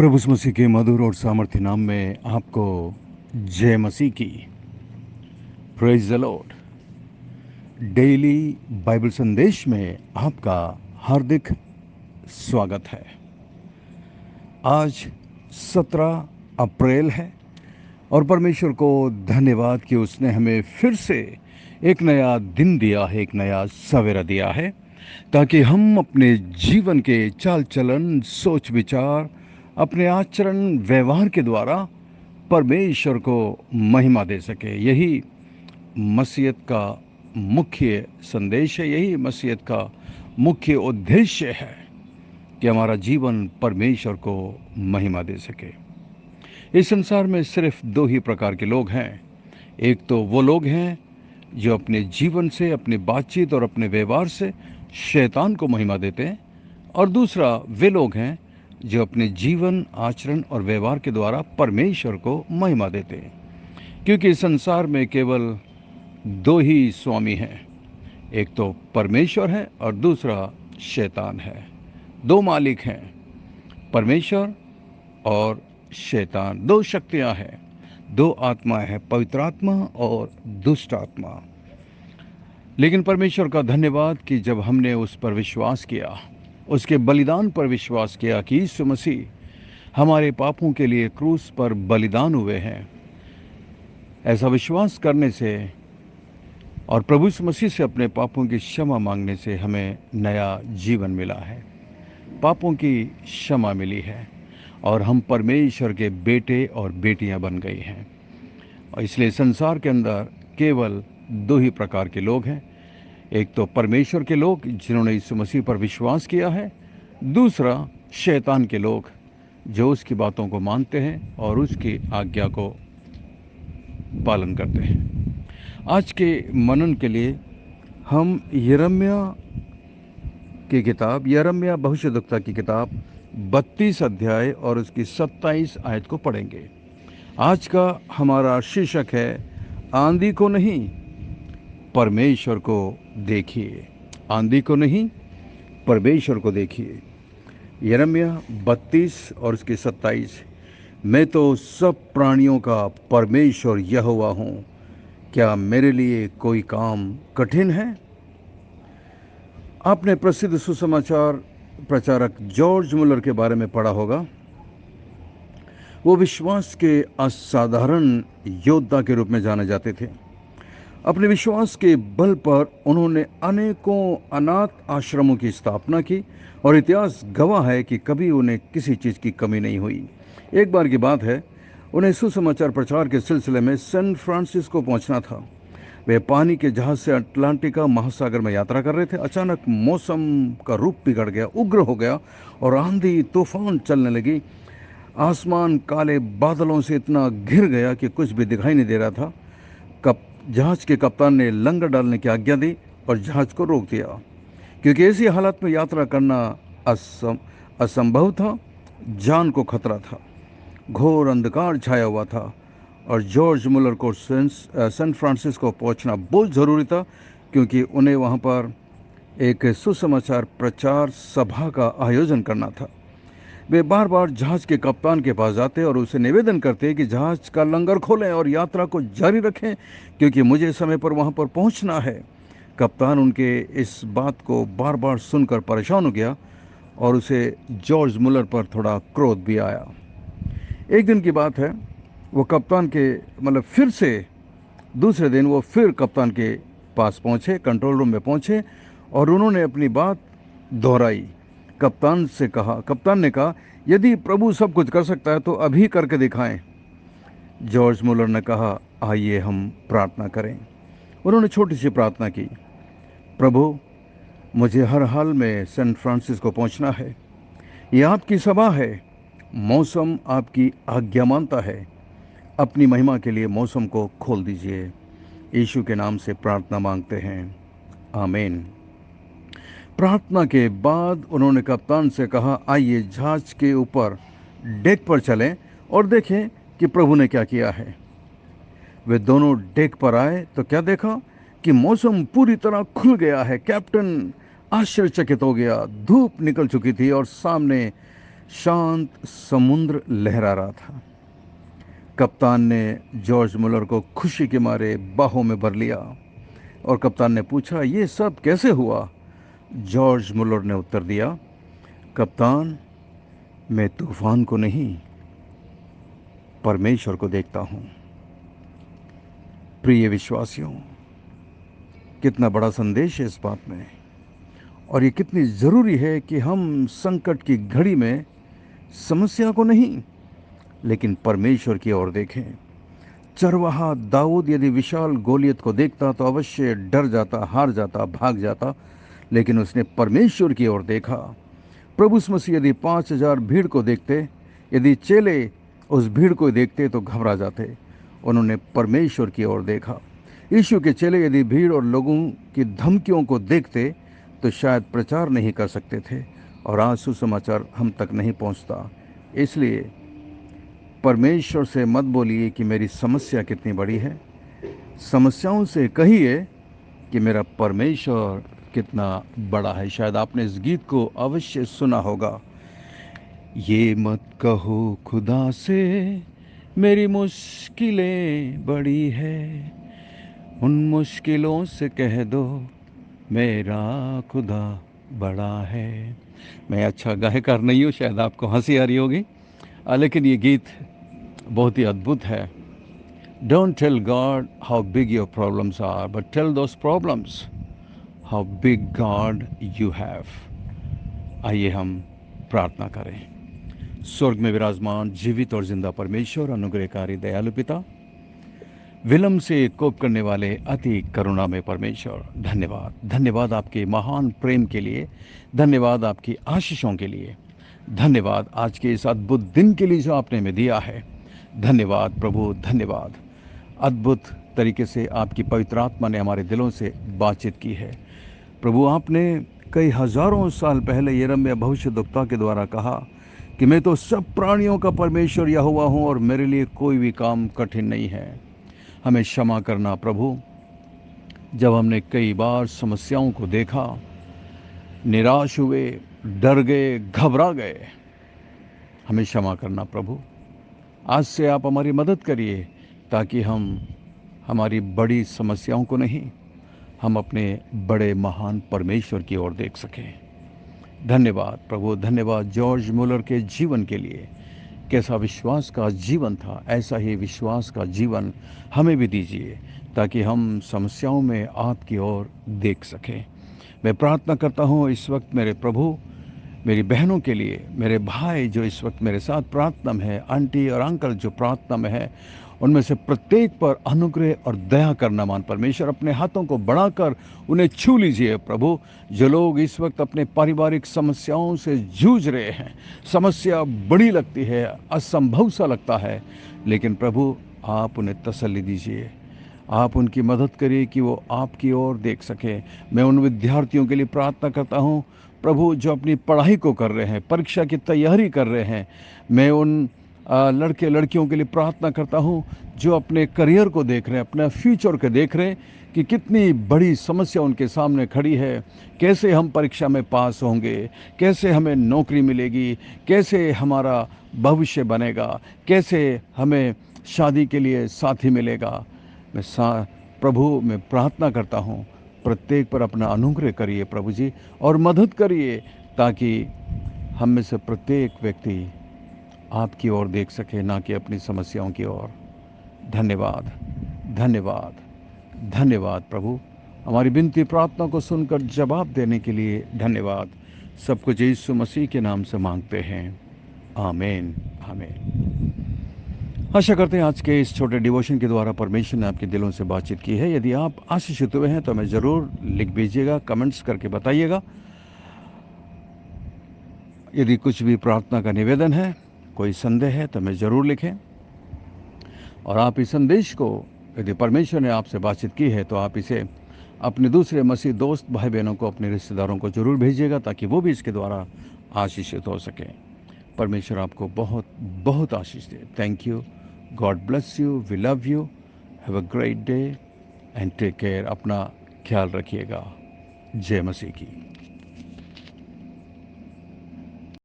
प्रभु यीशु मसीह के मधुर और सामर्थ्य नाम में आपको जय मसीह की। Praise the Lord. Daily Bible संदेश में आपका हार्दिक स्वागत है। आज 17 अप्रैल है और परमेश्वर को धन्यवाद कि उसने हमें फिर से एक नया दिन दिया है, एक नया सवेरा दिया है, ताकि हम अपने जीवन के चाल चलन, सोच विचार, अपने आचरण व्यवहार के द्वारा परमेश्वर को महिमा दे सके। यही मसीहत का मुख्य संदेश है, यही मसीहत का मुख्य उद्देश्य है कि हमारा जीवन परमेश्वर को महिमा दे सके। इस संसार में सिर्फ दो ही प्रकार के लोग हैं। एक तो वो लोग हैं जो अपने जीवन से, अपनी बातचीत और अपने व्यवहार से शैतान को महिमा देते हैं, और दूसरा वे लोग हैं जो अपने जीवन, आचरण और व्यवहार के द्वारा परमेश्वर को महिमा देते हैं। क्योंकि इस संसार में केवल दो ही स्वामी हैं, एक तो परमेश्वर है और दूसरा शैतान है। दो मालिक हैं, परमेश्वर और शैतान। दो शक्तियां हैं, दो आत्माएं हैं, पवित्र आत्मा और दुष्ट आत्मा। लेकिन परमेश्वर का धन्यवाद कि जब हमने उस पर विश्वास किया, उसके बलिदान पर विश्वास किया कि यीशु मसीह हमारे पापों के लिए क्रूस पर बलिदान हुए हैं, ऐसा विश्वास करने से और प्रभु यीशु मसीह से अपने पापों की क्षमा मांगने से हमें नया जीवन मिला है, पापों की क्षमा मिली है और हम परमेश्वर के बेटे और बेटियां बन गई हैं। और इसलिए संसार के अंदर केवल दो ही प्रकार के लोग हैं, एक तो परमेश्वर के लोग जिन्होंने यीशु मसीह पर विश्वास किया है, दूसरा शैतान के लोग जो उसकी बातों को मानते हैं और उसकी आज्ञा को पालन करते हैं। आज के मनन के लिए हम यिर्मयाह की किताब, यिर्मयाह भविष्यद्वक्ता की किताब 32 अध्याय और उसकी 27 आयत को पढ़ेंगे। आज का हमारा शीर्षक है, आंधी को नहीं परमेश्वर को देखिए। आंधी को नहीं परमेश्वर को देखिए। यिर्मयाह 32 और उसकी 27। मैं तो सब प्राणियों का परमेश्वर यहोवा हूँ, क्या मेरे लिए कोई काम कठिन है? आपने प्रसिद्ध सुसमाचार प्रचारक जॉर्ज मुलर के बारे में पढ़ा होगा। वो विश्वास के असाधारण योद्धा के रूप में जाने जाते थे। अपने विश्वास के बल पर उन्होंने अनेकों अनाथ आश्रमों की स्थापना की और इतिहास गवाह है कि कभी उन्हें किसी चीज़ की कमी नहीं हुई। एक बार की बात है, उन्हें सुसमाचार प्रचार के सिलसिले में सैन फ्रांसिस्को पहुंचना था। वे पानी के जहाज से अटलांटिका महासागर में यात्रा कर रहे थे। अचानक मौसम का रूप बिगड़ गया, उग्र हो गया और आंधी तूफान चलने लगी। आसमान काले बादलों से इतना घिर गया कि कुछ भी दिखाई नहीं दे रहा था। जहाज के कप्तान ने लंगर डालने की आज्ञा दी और जहाज को रोक दिया, क्योंकि ऐसी हालत में यात्रा करना असंभव था, जान को खतरा था। घोर अंधकार छाया हुआ था और जॉर्ज मुलर को सैन फ्रांसिस्को पहुंचना बहुत ज़रूरी था, क्योंकि उन्हें वहां पर एक सुसमाचार प्रचार सभा का आयोजन करना था। वे बार बार जहाज के कप्तान के पास जाते और उसे निवेदन करते कि जहाज का लंगर खोलें और यात्रा को जारी रखें, क्योंकि मुझे समय पर वहां पर पहुंचना है। कप्तान उनके इस बात को बार बार सुनकर परेशान हो गया और उसे जॉर्ज मुलर पर थोड़ा क्रोध भी आया। एक दिन की बात है, वो कप्तान के फिर से दूसरे दिन वो फिर कप्तान के पास पहुंचे, कंट्रोल रूम में पहुंचे और उन्होंने अपनी बात दोहराई। कप्तान ने कहा, यदि प्रभु सब कुछ कर सकता है तो अभी करके दिखाएं। जॉर्ज मुलर ने कहा, आइए हम प्रार्थना करें। उन्होंने छोटी सी प्रार्थना की, प्रभु मुझे हर हाल में सैन फ्रांसिस्को पहुंचना है। ये आपकी सभा है, मौसम आपकी आज्ञा मानता है। अपनी महिमा के लिए मौसम को खोल दीजिए। यीशु के नाम से प्रार्थना मांगते हैं, आमीन। प्रार्थना के बाद उन्होंने कप्तान से कहा, आइए जहाज के ऊपर डेक पर चलें और देखें कि प्रभु ने क्या किया है। वे दोनों डेक पर आए तो क्या देखा कि मौसम पूरी तरह खुल गया है। कैप्टन आश्चर्यचकित हो गया। धूप निकल चुकी थी और सामने शांत समुद्र लहरा रहा था। कप्तान ने जॉर्ज मुलर को खुशी के मारे बाहों में भर लिया और कप्तान ने पूछा, ये सब कैसे हुआ? जॉर्ज मुलर ने उत्तर दिया, कप्तान, मैं तूफान को नहीं, परमेश्वर को देखता हूँ। प्रिय विश्वासियों, कितना बड़ा संदेश है इस बात में, और ये कितनी ज़रूरी है कि हम संकट की घड़ी में समस्या को नहीं लेकिन परमेश्वर की ओर देखें। चरवाहा दाऊद यदि विशाल गोलियत को देखता तो अवश्य डर जाता, हार जाता, भाग जाता, लेकिन उसने परमेश्वर की ओर देखा। प्रभु यीशु मसीह यदि 5,000 भीड़ को देखते, यदि चेले उस भीड़ को देखते तो घबरा जाते। उन्होंने परमेश्वर की ओर देखा। यीशु के चेले यदि भीड़ और लोगों की धमकियों को देखते तो शायद प्रचार नहीं कर सकते थे और आज सुसमाचार हम तक नहीं पहुंचता। इसलिए परमेश्वर से मत बोलिए कि मेरी समस्या कितनी बड़ी है, समस्याओं से कहिए कि मेरा परमेश्वर कितना बड़ा है। शायद आपने इस गीत को अवश्य सुना होगा। ये मत कहो खुदा से मेरी मुश्किलें बड़ी है, उन मुश्किलों से कह दो मेरा खुदा बड़ा है। मैं अच्छा गायकार नहीं हूँ, शायद आपको हंसी आ रही होगी, लेकिन ये गीत बहुत ही अद्भुत है। Don't tell God how big your problems are, but tell those problems how big God you have. आइए हम प्रार्थना करें। स्वर्ग में विराजमान जीवित और जिंदा परमेश्वर, अनुग्रहकारी दयालु पिता, विलंब से कोप करने वाले अति करुणा में परमेश्वर, धन्यवाद। धन्यवाद आपके महान प्रेम के लिए, धन्यवाद आपकी आशीषों के लिए, धन्यवाद आज के इस अद्भुत दिन के लिए जो आपने हमें दिया है। धन्यवाद प्रभु, धन्यवाद। अद्भुत तरीके से आपकी पवित्र आत्मा ने हमारे दिलों से बातचीत की है। प्रभु, आपने कई हजारों साल पहले यिर्मयाह भविष्यद्वक्ता के द्वारा कहा कि मैं तो सब प्राणियों का परमेश्वर यहोवा हूँ और मेरे लिए कोई भी काम कठिन नहीं है। हमें क्षमा करना प्रभु, जब हमने कई बार समस्याओं को देखा, निराश हुए, डर गए, घबरा गए। हमें क्षमा करना प्रभु। आज से आप हमारी मदद करिए ताकि हम हमारी बड़ी समस्याओं को नहीं, हम अपने बड़े महान परमेश्वर की ओर देख सकें। धन्यवाद प्रभु, धन्यवाद जॉर्ज मुलर के जीवन के लिए। कैसा विश्वास का जीवन था, ऐसा ही विश्वास का जीवन हमें भी दीजिए ताकि हम समस्याओं में आपकी ओर देख सकें। मैं प्रार्थना करता हूँ इस वक्त मेरे प्रभु, मेरी बहनों के लिए, मेरे भाई जो इस वक्त मेरे साथ प्रार्थना में है, आंटी और अंकल जो प्रार्थना में है, उनमें से प्रत्येक पर अनुग्रह और दया करना मान परमेश्वर, अपने हाथों को बढ़ाकर उन्हें छू लीजिए प्रभु। जो लोग इस वक्त अपने पारिवारिक समस्याओं से जूझ रहे हैं, समस्या बड़ी लगती है, असंभव सा लगता है, लेकिन प्रभु आप उन्हें तसल्ली दीजिए, आप उनकी मदद करिए कि वो आपकी ओर देख सकें। मैं उन विद्यार्थियों के लिए प्रार्थना करता हूँ प्रभु जो अपनी पढ़ाई को कर रहे हैं, परीक्षा की तैयारी कर रहे हैं। मैं उन लड़के लड़कियों के लिए प्रार्थना करता हूँ जो अपने करियर को देख रहे हैं, अपना फ्यूचर को देख रहे हैं कि कितनी बड़ी समस्या उनके सामने खड़ी है, कैसे हम परीक्षा में पास होंगे, कैसे हमें नौकरी मिलेगी, कैसे हमारा भविष्य बनेगा, कैसे हमें शादी के लिए साथी मिलेगा। प्रभु मैं प्रार्थना करता हूँ प्रत्येक पर अपना अनुग्रह करिए प्रभु जी, और मदद करिए ताकि हम में से प्रत्येक व्यक्ति आपकी ओर देख सके, ना कि अपनी समस्याओं की ओर। धन्यवाद, धन्यवाद, धन्यवाद प्रभु। हमारी विनती प्रार्थना को सुनकर जवाब देने के लिए धन्यवाद। सब कुछ यीशु मसीह के नाम से मांगते हैं, आमीन, आमीन। आशा करते हैं आज के इस छोटे डिवोशन के द्वारा परमेश्वर ने आपके दिलों से बातचीत की है। यदि आप आशीषित हुए हैं तो हमें ज़रूर लिख भेजिएगा, कमेंट्स करके बताइएगा। यदि कुछ भी प्रार्थना का निवेदन है, कोई संदेह है तो हमें ज़रूर लिखें। और आप इस संदेश को, यदि परमेश्वर ने आपसे बातचीत की है तो आप इसे अपने दूसरे मसीह दोस्त भाई बहनों को, अपने रिश्तेदारों को ज़रूर भेजिएगा ताकि वो भी इसके द्वारा आशीषित हो सकें। परमेश्वर आपको बहुत बहुत आशीष दे। Thank you, God bless you, we love you, have a great day and take care. अपना ख्याल रखिएगा। जय मसीह की।